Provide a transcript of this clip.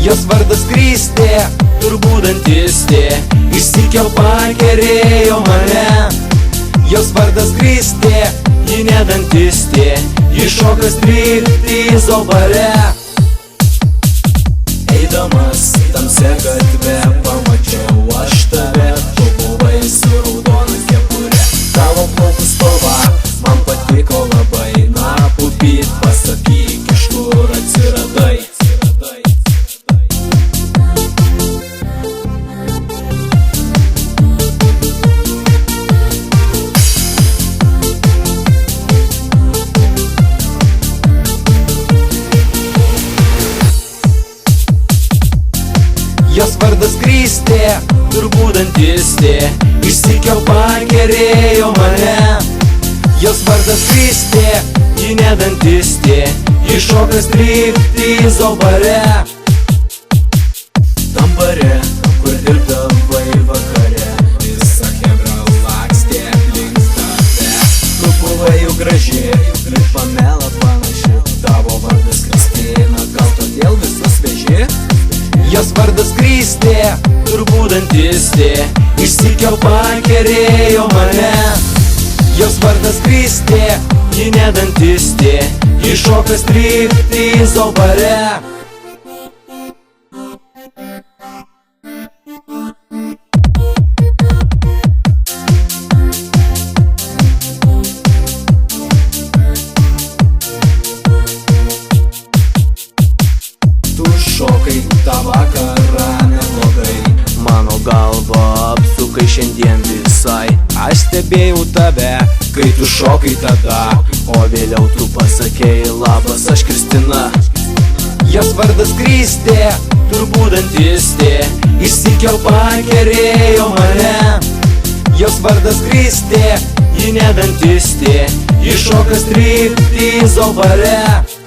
Jos vardas Kristė, turbūt dantistė, išsykiau pakerėjo mane. Jos vardas Kristė, ji ne dantistė, ji šoka striptizo bare. Eidamas tamsia gatve pamačiau aš tave, tu buvai su raudona kepure. Tavo plaukų spalva man patiko labai, na pupyt pasakyk, iš kur atsiradai. Jos vardas Kristė, turbūt dantistė, išsykiau pakerėjo mane. Jos vardas Kristė, ji ne dantistė, ji šoka striptizo bare. Tam bare, kur dirbdavai vakare, visa chebra lakstė aplink tave. Tu buvai jau graži, lyg Pamela panaši, tavo vardas Kristina, gal todėl visus veži? Jos vardas Kristė, turbūt dantistė, išsykiau pakerėjo mane. Jos vardas Kristė, ji ne dantistė, ji šoka striptizo bare. Tu šokai tą vakarą neblogai, mano galva apsukai šiandien visai. Aš stebėjau tave, kai tu šokai tada, o vėliau tu pasakei labas, aš Kristina. Jos vardas Kristė, turbūt dantistė, išsykiau pakerėjo mane. Jos vardas Kristė, ji ne dantistė, ji šoka striptizo bare.